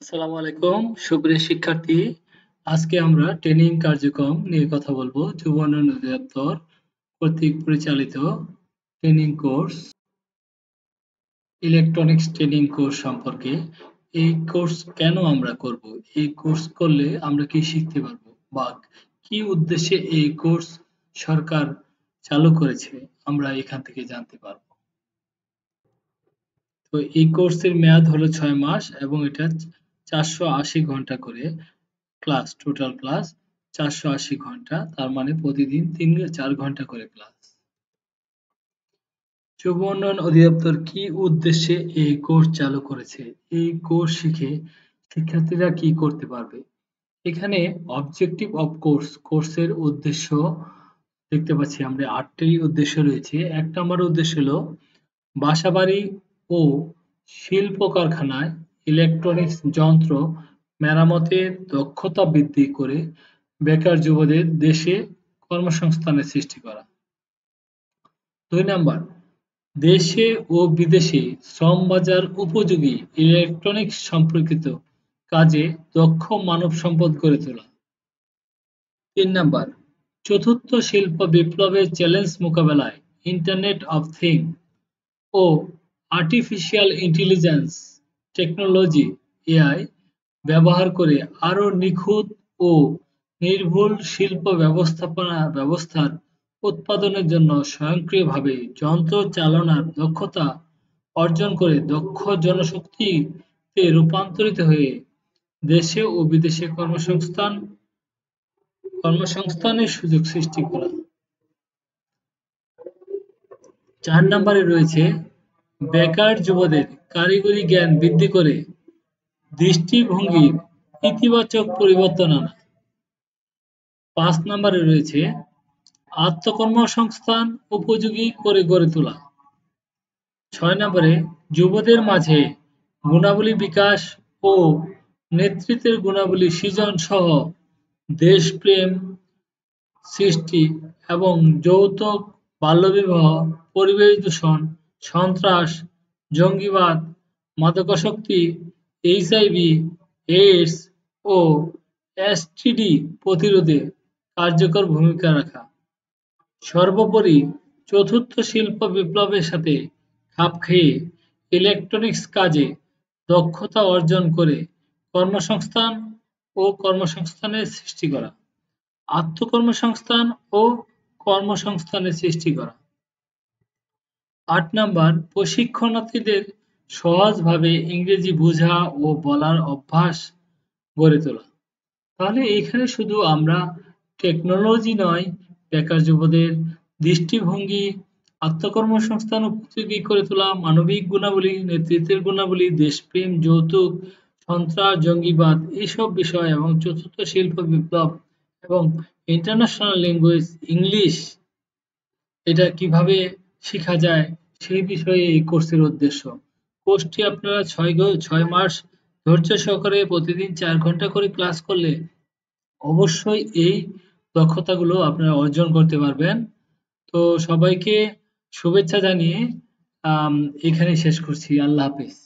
আসসালামু আলাইকুম সুপ্রিয় শিক্ষার্থী। আজকে আমরা ট্রেনিং কার্যক্রম নিয়ে কথা বলবো। যুব উন্নয়ন অধিদপ্তর কর্তৃক পরিচালিত training course, electronics training course সম্পর্কে। এই কোর্স কেন আমরা করব, এই কোর্স করলে আমরা কি শিখতে পারবো বা কি উদ্দেশ্যে এই কোর্স সরকার চালু করেছে, আমরা এখান থেকে জানতে পারবো। তো এই কোর্সের মেয়াদ হলো 6 মাস এবং এটা 480 ঘন্টা করে ক্লাস, টোটাল ক্লাস 480 ঘন্টা, তার মানে প্রতিদিন 3-4 ঘন্টা করে ক্লাস। যুব উন্নয়ন অধিদপ্তর কি উদ্দেশ্যে এই কোর্স চালু করেছে, এই কোর্স শিখে শিক্ষার্থীরা কি করতে পারবে? এখানে অবজেক্টিভ অফ কোর্স, কোর্সের উদ্দেশ্য দেখতে পাচ্ছি আমরা 8টি উদ্দেশ্য রয়েছে। 1 নম্বর উদ্দেশ্য হলো বাসাবাড়ি ও শিল্প কারখানায় ইলেকট্রনিক্স যন্ত্র মেরামতের দক্ষতা বৃদ্ধি করে বেকার যুবদের দেশে কর্মসংস্থানের সৃষ্টি করা। 2 নাম্বার, দেশে ও বিদেশে শ্রমবাজার উপযোগী ইলেকট্রনিক্স সম্পর্কিত কাজে দক্ষ মানব সম্পদ গড়ে তোলা। 3 নাম্বার, চতুর্থ শিল্প বিপ্লবের চ্যালেঞ্জ মোকাবেলায় ইন্টারনেট অফ থিংস ও আর্টিফিশিয়াল ইন্টেলিজেন্স টেকনোলজি (এআই) ব্যবহার করে আরও নিখুঁত ও নির্ভুল শিল্প ব্যবস্থার উৎপাদনের জন্য স্বয়ংক্রিয়ভাবে যন্ত্র চালনার দক্ষতা অর্জন করে দক্ষ জনশক্তিতে রূপান্তরিত হয়ে দেশে ও বিদেশে কর্মসংস্থানের সুযোগ সৃষ্টি করা। 4 নম্বরে রয়েছে বেকার যুবদের কারিগরি জ্ঞান বৃদ্ধি করে দৃষ্টিভঙ্গির ইতিবাচক পরিবর্তন আনা। 5 নম্বরে রয়েছে আত্মকর্মসংস্থান উপযোগী করে গড়ে তোলা। 6 নম্বরে যুবদের মাঝে গুণাবলী বিকাশ ও নেতৃত্বের গুণাবলী সৃজন সহ দেশপ্রেম সৃষ্টি এবং যৌতুক, বাল্যবিবাহ, পরিবেশ দূষণ, সন্ত্রাস, জঙ্গিবাদ, মাদকাসক্তি, এইচআইভি, এইডস ও এসটিডি প্রতিরোধে কার্যকর ভূমিকা রাখা। সর্বোপরি চতুর্থ শিল্প বিপ্লবের সাথে খাপ খেয়ে ইলেকট্রনিক্স কাজে দক্ষতা অর্জন করে কর্মসংস্থান ও কর্মসংস্থানের সৃষ্টি করা। আত্মকর্মসংস্থান ও কর্মসংস্থানের সৃষ্টি করা। 8 নাম্বার, প্রশিক্ষণার্থীদের সহজভাবে ইংরেজি বোঝা ও বলার অভ্যাস গড়ে তোলা। তাহলে এইখানে শুধু আমরা টেকনোলজি নয়, বেকার যুবদের দৃষ্টিভঙ্গি, আত্মকর্মসংস্থান উপযোগী করে তোলা, মানবিক গুণাবলী, নেতৃত্বের গুণাবলী, দেশপ্রেম, যৌতুক, সন্ত্রাস, জঙ্গিবাদ এইসব বিষয় এবং চতুর্থ শিল্প বিপ্লব এবং ইন্টারন্যাশনাল ল্যাঙ্গুয়েজ ইংলিশ, এটা কিভাবে শেখা যায় সেই বিষয়ে এই কোর্সের উদ্দেশ্য। কোর্সটি আপনারা 6 মাস ধৈর্য সহকারে প্রতিদিন 4 ঘন্টা করে ক্লাস করলে অবশ্যই এই দক্ষতাগুলো আপনারা অর্জন করতে পারবেন। তো সবাইকে শুভেচ্ছা জানিয়ে এখানেই শেষ করছি। আল্লাহ হাফেজ।